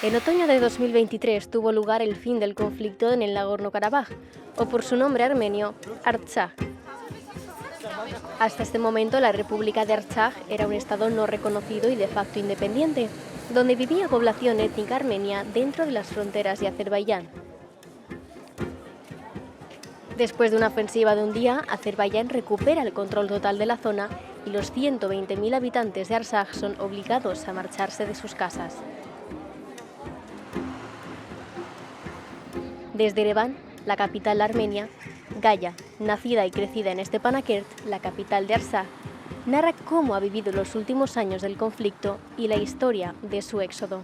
En otoño de 2023 tuvo lugar el fin del conflicto en el Nagorno-Karabaj, o por su nombre armenio, Artsaj. Hasta este momento, la República de Artsaj era un estado no reconocido y de facto independiente, donde vivía población étnica armenia dentro de las fronteras de Azerbaiyán. Después de una ofensiva de un día, Azerbaiyán recupera el control total de la zona y los 120.000 habitantes de Artsaj son obligados a marcharse de sus casas. Desde Ereván, la capital armenia, Gaya, nacida y crecida en Stepanakert, la capital de Artsaj, narra cómo ha vivido los últimos años del conflicto y la historia de su éxodo.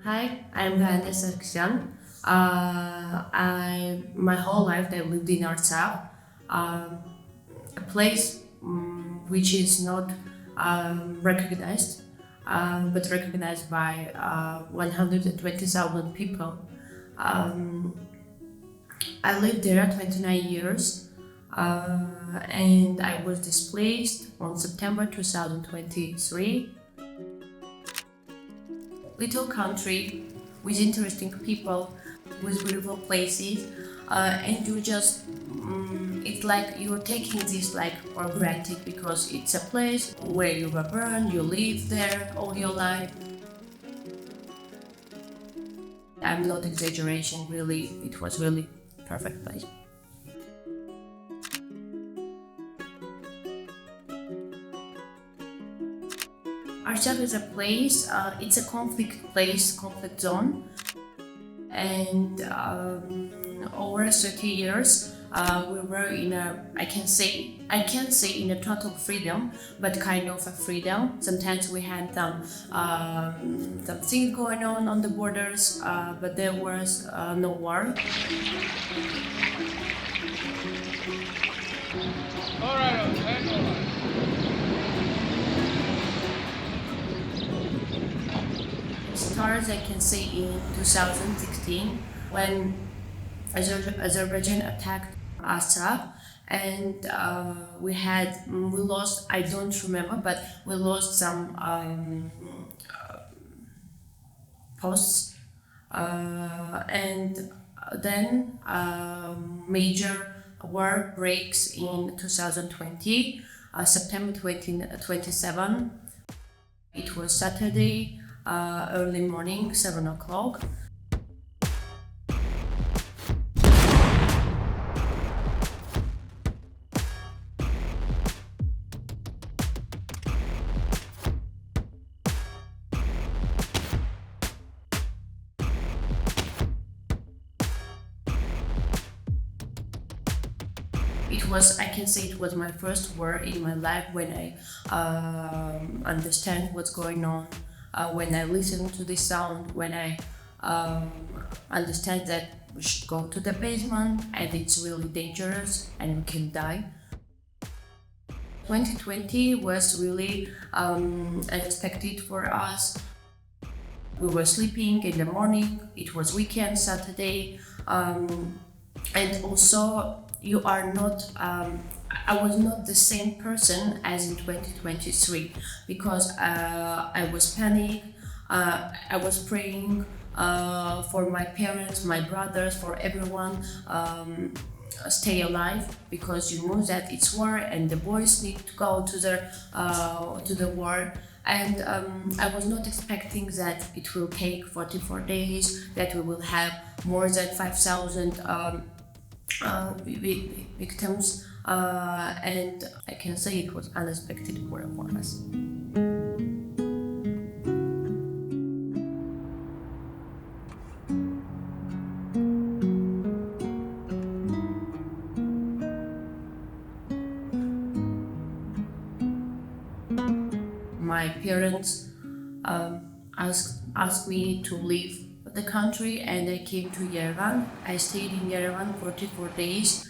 Hi, I'm Gane Sargsyan. My whole life I lived in Artsakh, a place which is not recognized, but recognized by 120,000 people. I lived there 29 years, and I was displaced on September 2023. Little country with interesting people, with beautiful places, and you just it's like you're taking this like for granted because it's a place where you were born, you live there all your life. I'm not exaggeration, really, it was really perfect place. Artsakh is a place, it's a conflict place, conflict zone, and over 30 years we were in a, I can't say in a total freedom, but kind of a freedom. Sometimes we had some things going on the borders, but there was no war. All right. Stars I can say in 2016 when Azerbaijan attacked Artsakh, and we lost, I don't remember, but we lost some posts, and then major war breaks in 2020, September 27. It was Saturday, early morning, 7 o'clock. I can say it was my first war in my life when I understand what's going on, when I listen to the sound, when I understand that we should go to the basement and it's really dangerous and we can die. 2020 was really unexpected for us. We were sleeping in the morning, it was weekend, Saturday, and also you are not, I was not the same person as in 2023 because I was panicked, I was praying for my parents, my brothers, for everyone, stay alive because you know that it's war and the boys need to go to the war. And I was not expecting that it will take 44 days, that we will have more than 5,000 victims, and I can say it was unexpected for us. My parents asked me to leave the country, and I came to Yerevan. I stayed in Yerevan 44 days.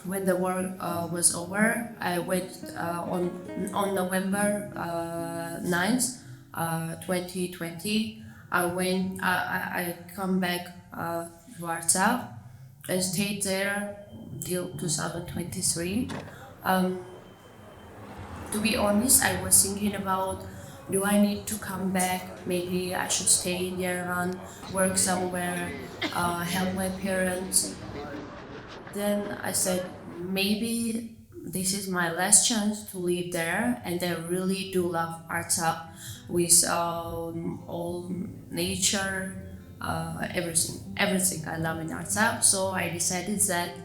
When the war was over, I went on November 9th, 2020. I come back to Artsakh, and stayed there till 2023. To be honest, I was thinking about, do I need to come back? Maybe I should stay in Yerevan, work somewhere, help my parents. Then I said, maybe this is my last chance to live there, and I really do love Artsakh with all nature, everything I love in Artsakh. So I decided that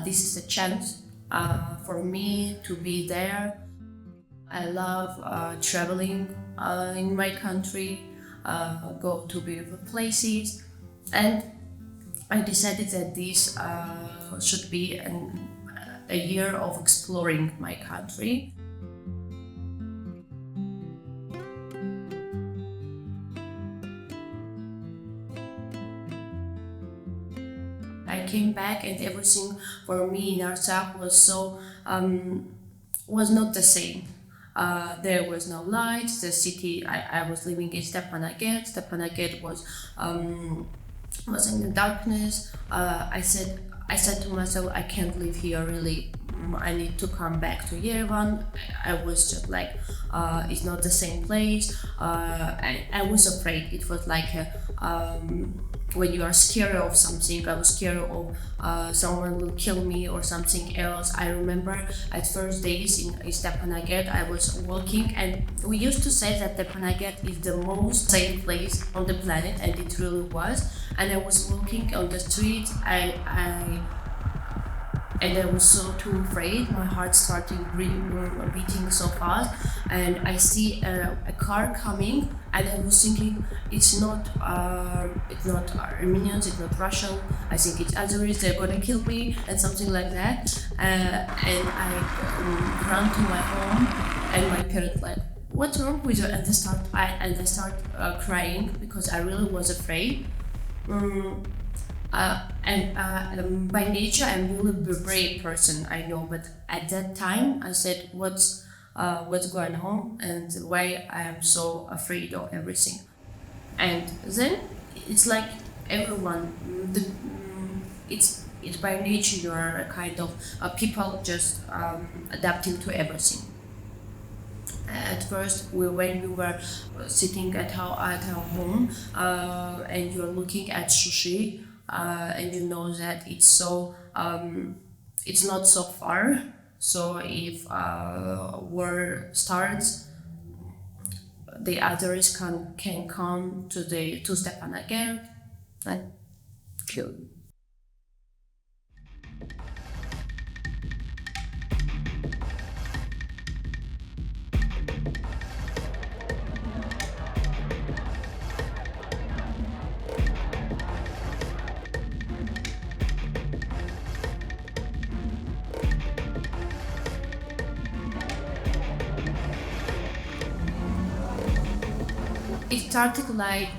this is a chance for me to be there. I love traveling in my country, go to beautiful places, and I decided that this should be a year of exploring my country. I came back and everything for me in Artsakh was not the same. There was no light. The city I was living in Stepanakert. Stepanakert was in the darkness. I said to myself, I can't live here really. I need to come back to Yerevan. I was just like, it's not the same place. I was afraid. It was like when you are scared of something. I was scared of someone will kill me or something else. I remember at first days in Stepanakert, I was walking, and we used to say that Stepanakert is the most safe place on the planet, and it really was. And I was walking on the street, and I was so too afraid. My heart started beating so fast, and I see a car coming, and I was thinking, it's not Armenians, it's not Russian. I think it's Azeris. They're gonna kill me and something like that. And I ran to my home, and my parents like, "What's wrong with you?" And I start crying because I really was afraid. By nature, I'm really a brave person, I know, but at that time, I said, what's going on and why I am so afraid of everything. And then it's like everyone, it's by nature you are a kind of people just adapting to everything. At first, when we were sitting at our home and you're looking at sushi, and you know that it's not so far. So if war starts, the others can come to Stepanakert and kill you. It started like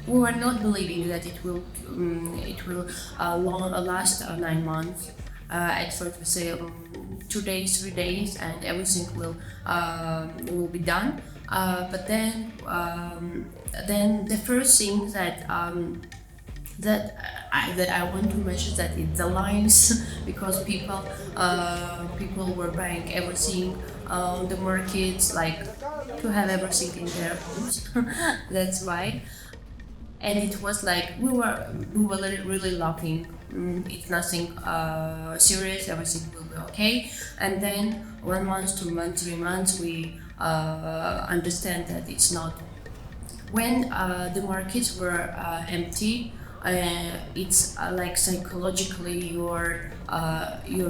we were not believing that it will last 9 months. At first we say 2 days, 3 days, and everything will be done. But then the first thing that I want to mention that it's the lines because people were buying everything on the markets, like to have everything in their homes. That's why. And it was like we were really laughing. It's nothing serious. Everything will be okay. And then 1 month, 2 months, 3 months, we understand that it's not. When the markets were empty, it's like psychologically you're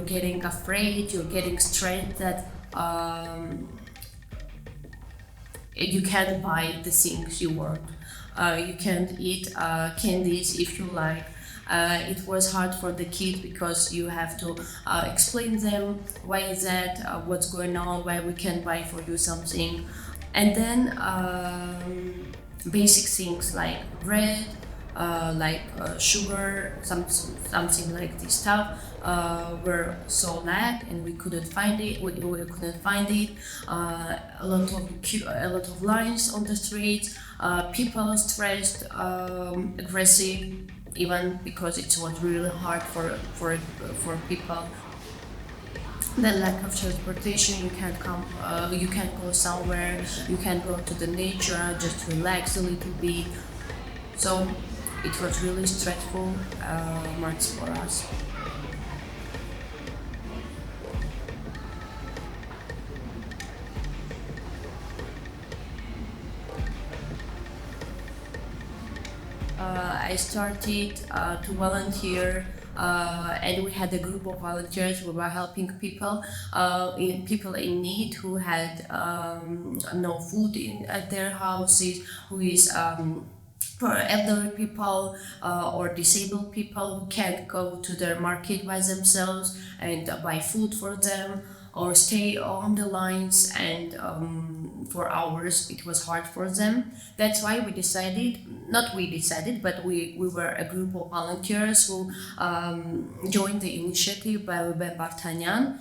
getting afraid, you're getting stressed that you can't buy the things you want. You can't eat candies if you like. It was hard for the kids because you have to explain them why is that, what's going on, why we can't buy for you something. And then basic things like bread, sugar, something like this stuff were so lack, and we couldn't find it. We couldn't find it. A lot of lines on the streets. People stressed, aggressive. even because it was really hard for people. The lack of transportation, you can't come, you can't go somewhere, you can't go to the nature, just relax a little bit. So it was really stressful months for us. I started to volunteer, and we had a group of volunteers who were helping people, people in need who had no food at their houses, who is for elderly people or disabled people who can't go to their market by themselves and buy food for them, or stay on the lines and for hours. It was hard for them. That's why we decided, not we decided, but we were a group of volunteers who joined the initiative by Bartanyan.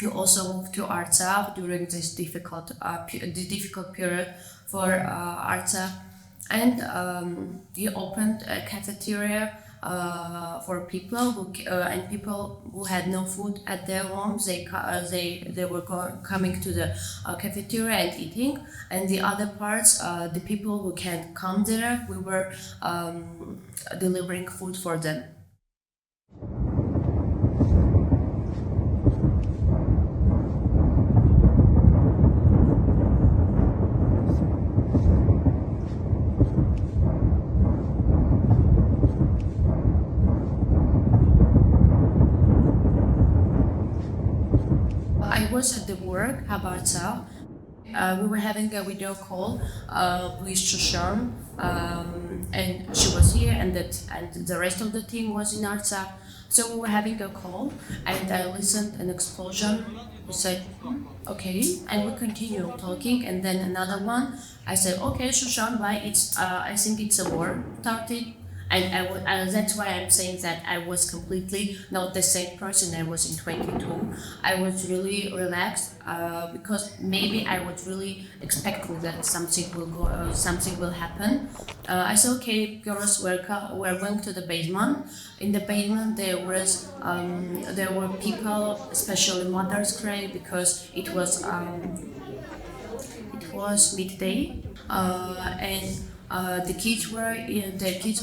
He also moved to Artsakh during this difficult period for Artsakh, and he opened a cafeteria for people and people who had no food at their homes. They were coming to the cafeteria and eating, and the other parts, the people who can't come there, we were delivering food for them. I was at the work, Habarta. We were having a video call with Shushan, and she was here, and the rest of the team was in Artsakh. So we were having a call, and I listened an explosion. We said, okay, and we continued talking, and then another one. I said, okay, Shushan, bye. I think it's a war started. And that's why I'm saying that I was completely not the same person I was in 22. I was really relaxed because maybe I was really expecting that something will happen. I said, okay, girls, we're going to the basement. In the basement there were people, especially mothers, crying because it was midday, and the kids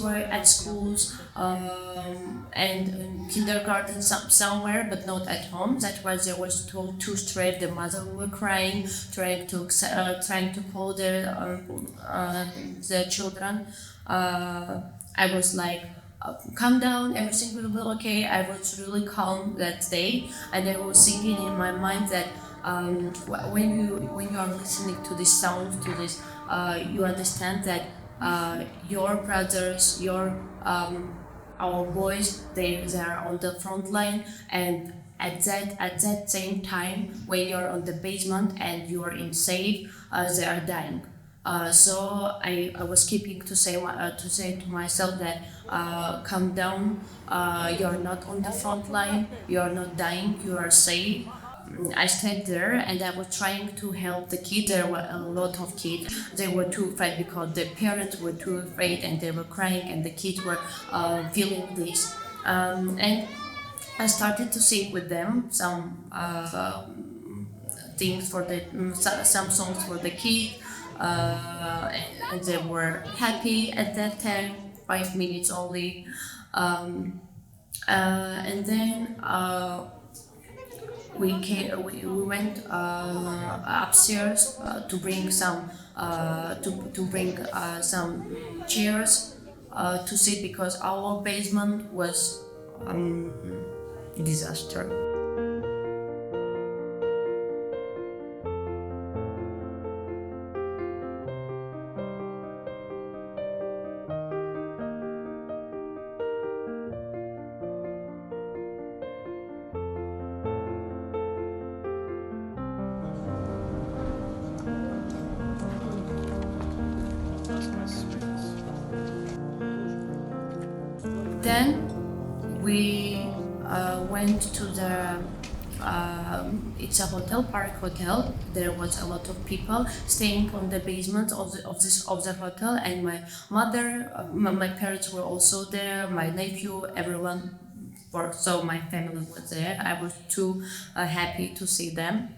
were at schools and in kindergarten somewhere, but not at home. That's why there was too straight. The mother were crying, trying to call their children. I was like, calm down, everything will be okay. I was really calm that day, and I was thinking in my mind that when you are listening to this sound, to this, you understand that your brothers, our boys, they are on the front line, and at that same time, when you're on the basement and you are in safe, they are dying. So I was keeping to say to myself that calm down, you're not on the front line, you're not dying, you are safe. I stayed there and I was trying to help the kids. There were a lot of kids. They were too afraid because the parents were too afraid and they were crying, and the kids were feeling this. And I started to sing with them some things for some songs for the kids, and they were happy at that time. 5 minutes only, and then. We went upstairs to bring some chairs to sit, because our basement was disaster. Then we went to the it's a hotel, Park Hotel. There was a lot of people staying on the basement of the hotel, and my mother, my parents were also there. My nephew, everyone. So my family was there. I was too happy to see them.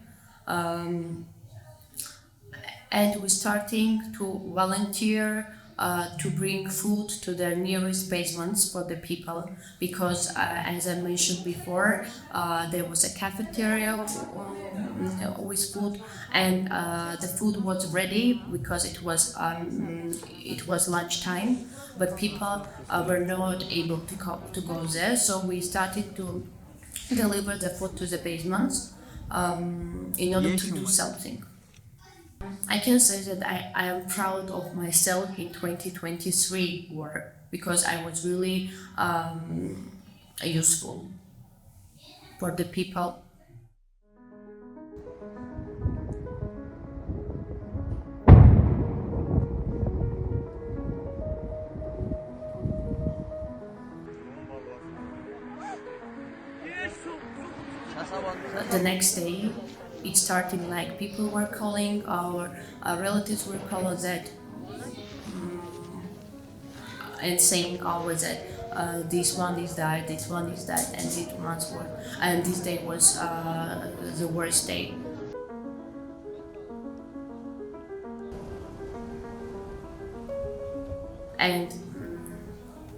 And we're starting to volunteer to bring food to the nearest basements for the people, because as I mentioned before, there was a cafeteria with food, and the food was ready because it was lunchtime, but people were not able to go there, so we started to deliver the food to the basements in order to do something. I can say that I am proud of myself in 2023 work, because I was really useful for the people. The next day, it started like people were calling, our relatives were calling that and saying always that this one is died, this one is died, and this day was the worst day. And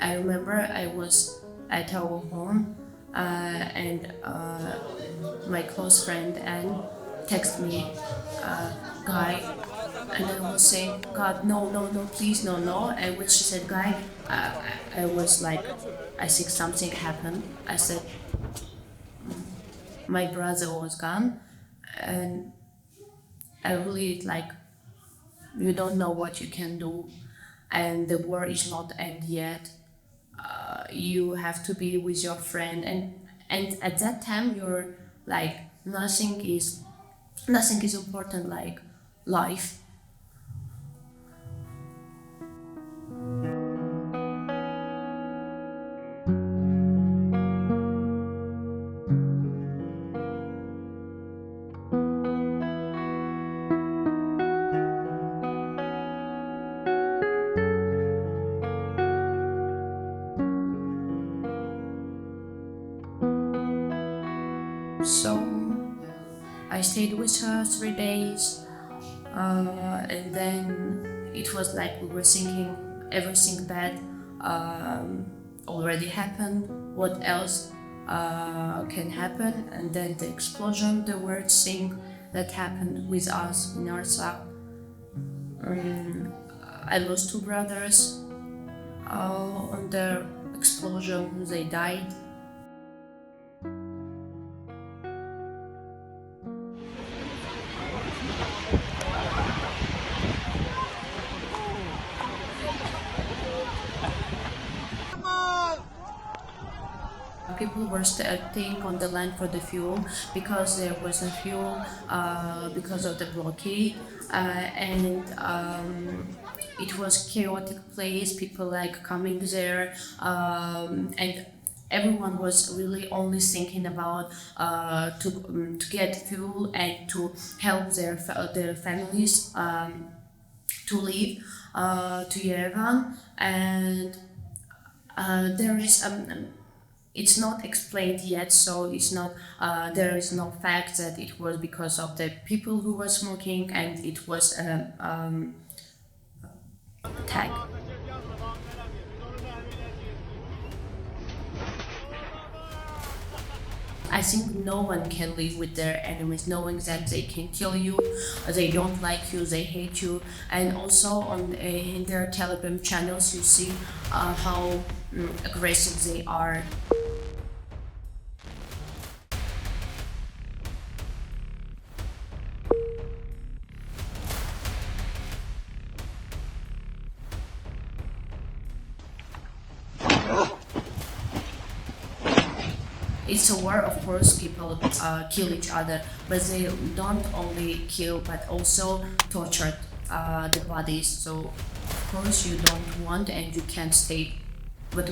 I remember I was at our home, and my close friend Anne texted me, Guy, and I was saying, God, no, please, no. And when she said, Guy, I was like, I think something happened. I said, my brother was gone, and I really like, you don't know what you can do, and the war is not end yet. You have to be with your friend, and at that time you're like, nothing is important like life. So I stayed with her 3 days, and then it was like we were thinking everything bad already happened. What else can happen? And then the explosion, the worst thing that happened with us in Artsakh. I lost 2 brothers on the explosion. They died. People were staying on the land for the fuel because there was no fuel because of the blockade, and it was chaotic place. People like coming there, and everyone was really only thinking about to get fuel and to help their families to leave to Yerevan, and there is it's not explained yet, so it's not. There is no fact that it was because of the people who were smoking, and it was attack. I think no one can live with their enemies, knowing that they can kill you, they don't like you, they hate you, and also in their Telegram channels you see how aggressive they are. It's a war, of course, people kill each other, but they don't only kill, but also torture the bodies. So, of course, you don't want and you can't stay but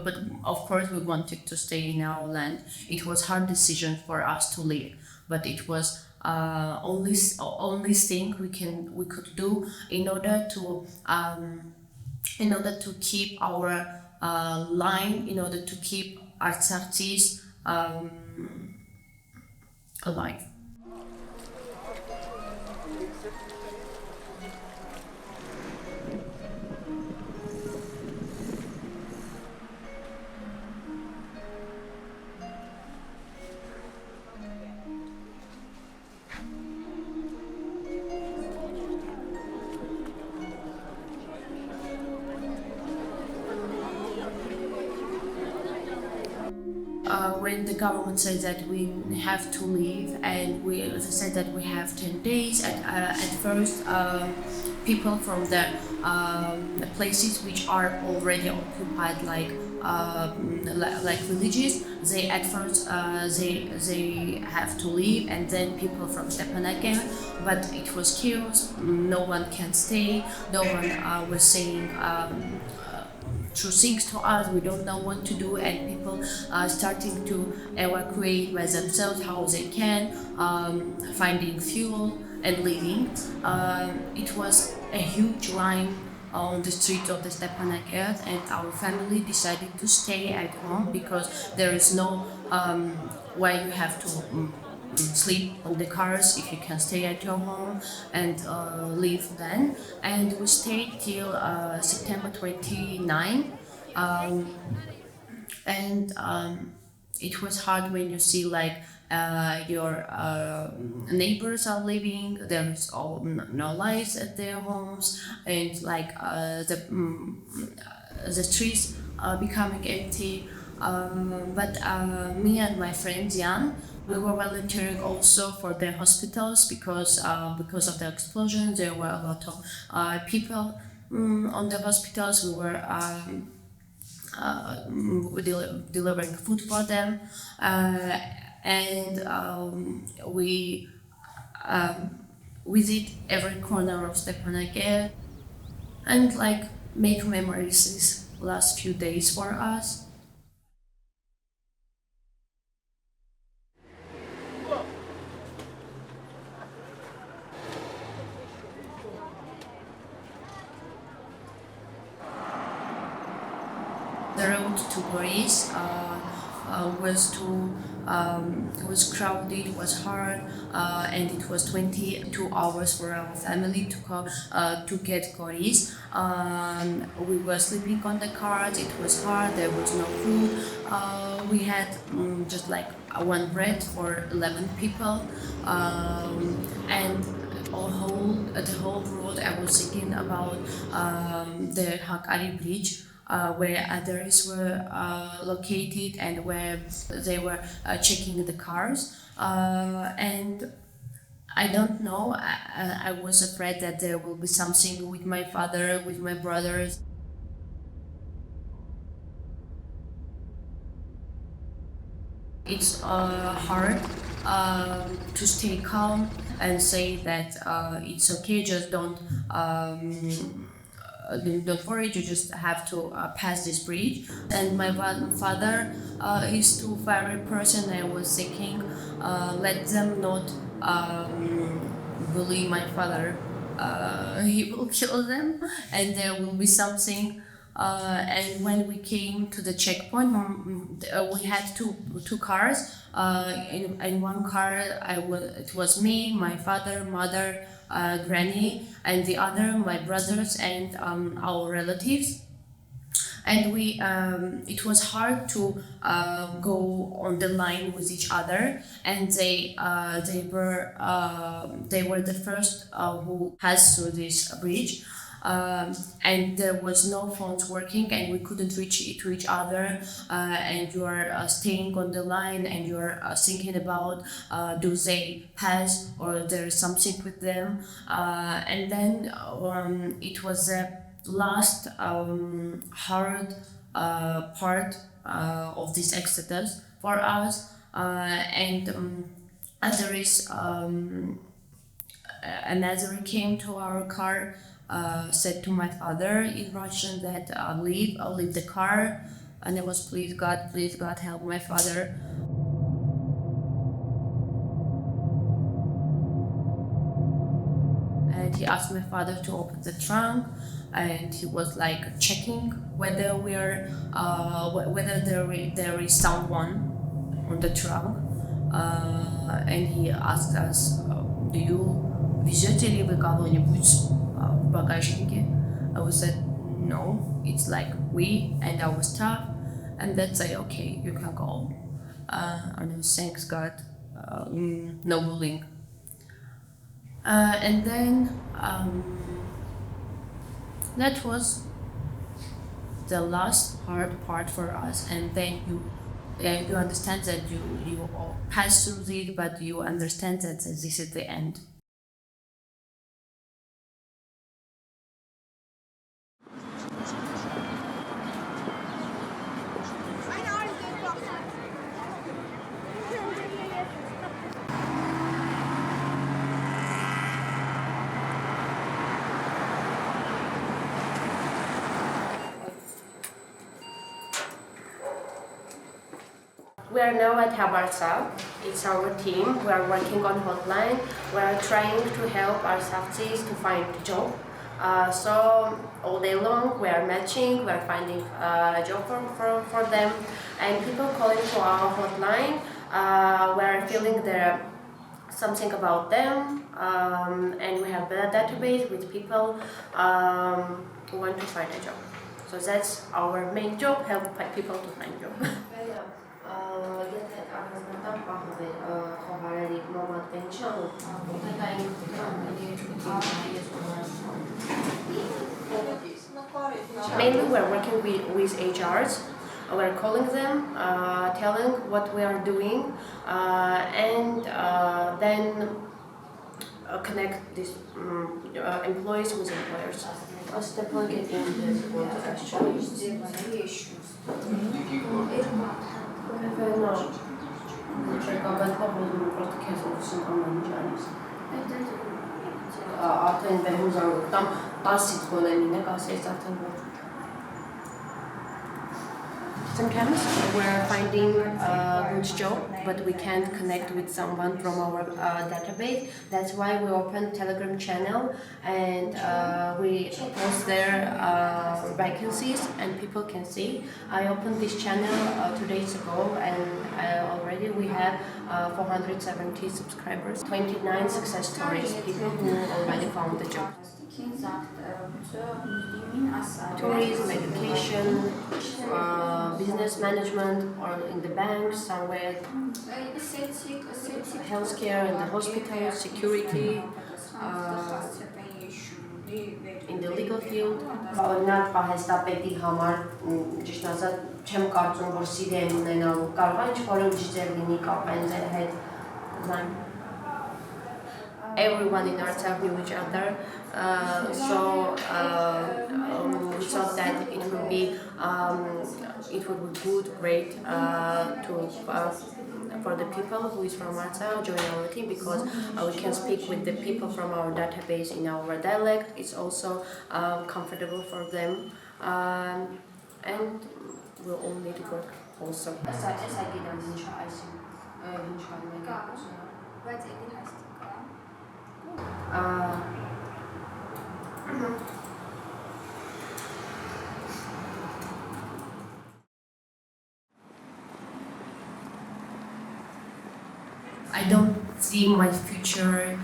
but of course we wanted to stay in our land. It was hard decision for us to leave, but it was only thing we could do in order to keep our line, in order to keep arts artists alive. When the government said that we have to leave, and we said that we have 10 days, at first people from the places which are already occupied, like villages, they at first they have to leave, and then people from Stepanakert, but it was chaos, no one can stay, no one was saying true things to us. We don't know what to do, and people are starting to evacuate by themselves how they can, finding fuel and leaving. It was a huge line on the streets of the Stepanakert, and our family decided to stay at home because there is no way you have to sleep on the cars if you can stay at your home and leave then. And we stayed till September 29. And it was hard when you see like your neighbors are leaving, there is no lights at their homes, and like the streets are becoming empty. But me and my friend Jan, we were volunteering also for the hospitals because of the explosion. There were a lot of people on the hospitals. We were delivering food for them, and we visit every corner of Stepanakert and like make memories these last few days for us. The road to Paris was crowded, was hard, and it was 22 hours for our family to get Paris. We were sleeping on the cars. It was hard. There was no food. We had just like one bread for 11 people, and the whole road I was thinking about the Hakkari Bridge. Where others were located and where they were checking the cars. And I don't know, I was afraid that there will be something with my father, with my brothers. It's hard to stay calm and say that it's okay, just don't worry, you just have to pass this bridge. And my father is too fiery person. I was thinking, let them not bully my father. He will kill them, and there will be something. And when we came to the checkpoint, we had two cars. In one car, it was me, my father, mother, granny, and the other my brothers and our relatives. And it was hard to go on the line with each other, and they were the first who passed through this bridge. And there was no phones working, and we couldn't reach to each other, and you are staying on the line, and you are thinking about do they pass or there's something with them. And then it was the last hard part of this exodus for us, and there is another came to our car said to my father in Russian that I'll leave the car, and it was please God, help my father. And he asked my father to open the trunk, and he was like checking whether there is someone on the trunk, and he asked us, do you везете ли вы кого-нибудь в багажнике? We said no, it's like we and our staff, and they say okay, you can go. And thanks God, no bullying. And then that was the last hard part for us, and then you understand that you all pass through it, but you understand that this is the end. We are now at Habarsa. It's our team. We are working on hotline. We are trying to help our Saftis to find a job. So all day long we are matching, we are finding a job for them, and people calling to our hotline, we are feeling something about them, and we have a database with people who want to find a job. So that's our main job, help people to find job. Mainly we're working with HRs. We're calling them, telling what we are doing, and then connect these employees with employers. Sometimes we're finding a good job, but we can't connect with someone from our database. That's why we open Telegram channel, and we post there vacancies, and people can see. I opened this channel 2 days ago, and already we have 470 subscribers, 29 success stories, people who already found the job. Tourism, education, business management, or in the bank somewhere, healthcare, in the hospital, security, in the legal field. Օրինակ պահեստապետի համար ճիշտ ասած չեմ կարծում որ սիրեմ ունենալու կարող է ինչ-որ ջիջեր լինի կապեն ձեր հետ. Everyone in Artsakh knew each other, so we thought that it would be good, great for the people who is from Artsakh join our team, because we can speak with the people from our database in our dialect. It's also comfortable for them, and we'll all need to work also. I don't see my future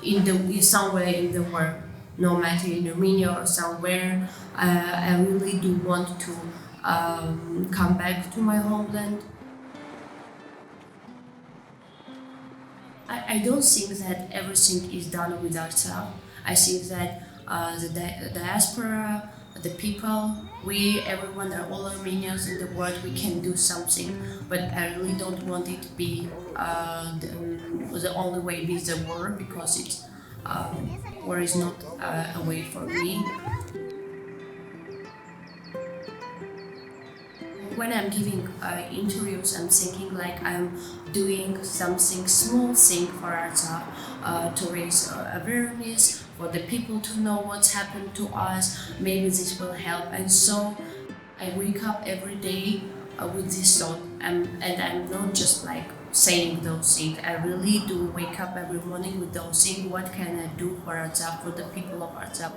in somewhere in the world, no matter in Armenia or somewhere. I really do want to come back to my homeland. I don't think that everything is done with ourselves. I think that the diaspora, the people, everyone are all Armenians in the world, we can do something, but I really don't want it to be the only way be the war, because war is not a way for me. When I'm giving interviews, I'm thinking like I'm doing something small thing for Artsakh, to raise awareness for the people to know what's happened to us. Maybe this will help. And so I wake up every day with this thought, and I'm not just like saying those things. I really do wake up every morning with those things. What can I do for Artsakh, for the people of Artsakh?